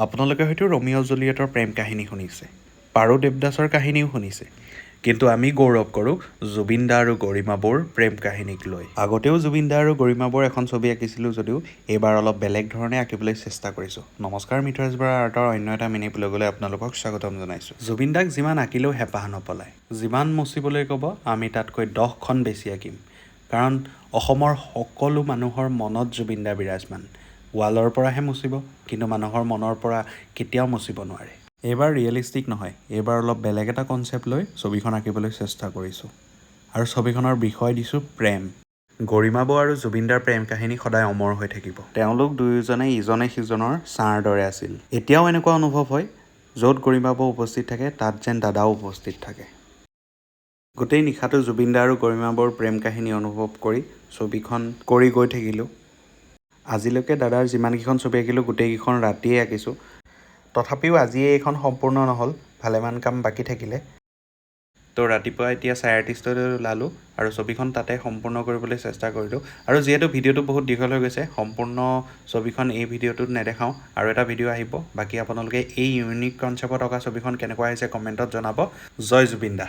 আপোনালোকে হয়তো ৰমিঅ' জুলিয়েটৰ প্ৰেম কাহিনী শুনিছে, পাৰু দেৱদাসৰ কাহিনীও শুনিছে, কিন্তু আমি গৌৰৱ কৰোঁ জুবিন দা আৰু গৰিমা বৌৰ প্ৰেম কাহিনীক লৈ। আগতেও জুবিন দা আৰু গৰিমা বৌৰ এখন ছবি আঁকিছিলোঁ যদিও এইবাৰ অলপ বেলেগ ধৰণে আঁকিবলৈ চেষ্টা কৰিছোঁ। নমস্কাৰ, মিথুৰাজ বৰা আৰ্টৰ অন্য এটা মিনি ব্লগলৈ আপোনালোকক স্বাগতম জনাইছোঁ। জুবিন দাক যিমান আঁকিলেও হেঁপাহ নপলায়। যিমান মুচিবলৈ ক'ব আমি তাতকৈ 10খন বেছি আঁকিম, কাৰণ অসমৰ সকলো মানুহৰ মনত জুবিন দা বিৰাজমান। ৱালৰ পৰাহে মুচিব, কিন্তু মানুহৰ মনৰ পৰা কেতিয়াও মুচিব নোৱাৰে। এইবাৰ ৰিয়েলিষ্টিক নহয়, এইবাৰ অলপ বেলেগ এটা কনচেপ্ট লৈ ছবিখন আঁকিবলৈ চেষ্টা কৰিছোঁ। আৰু ছবিখনৰ বিষয় দিছোঁ প্ৰেম। গৰিমা বৌ আৰু জুবিন দাৰ প্ৰেম কাহিনী সদায় অমৰ হৈ থাকিব। তেওঁলোক দুয়োজনে ইজনে সিজনৰ ছাঁৰ দৰে আছিল। এতিয়াও এনেকুৱা অনুভৱ হয়, য'ত গৰিমা বৌ উপস্থিত থাকে তাত যেন দাদাও উপস্থিত থাকে। গোটেই নিশাটো জুবিন দা আৰু গৰিমা বৌৰ প্ৰেম কাহিনী অনুভৱ কৰি ছবিখন কৰি গৈ থাকিলোঁ। আজিলৈকে দাদাৰ যিমানকেইখন ছবি আঁকিলোঁ গোটেইকেইখন ৰাতিয়ে আঁকিছোঁ। তথাপিও আজিয়ে এইখন সম্পূৰ্ণ নহ'ল, ভালেমান কাম বাকী থাকিলে। তো ৰাতিপুৱা এতিয়া 8:30 ওলালোঁ আৰু ছবিখন তাতে সম্পূৰ্ণ কৰিবলৈ চেষ্টা কৰিলোঁ। আৰু যিহেতু ভিডিঅ'টো বহুত দীঘল হৈ গৈছে, সম্পূৰ্ণ ছবিখন এই ভিডিঅ'টোত নেদেখাওঁ, আৰু এটা ভিডিঅ' আহিব। বাকী আপোনালোকে এই ইউনিক কনচেপ্টত অঁকা ছবিখন কেনেকুৱা হৈছে কমেণ্টত জনাব। জয় জুবিন দা।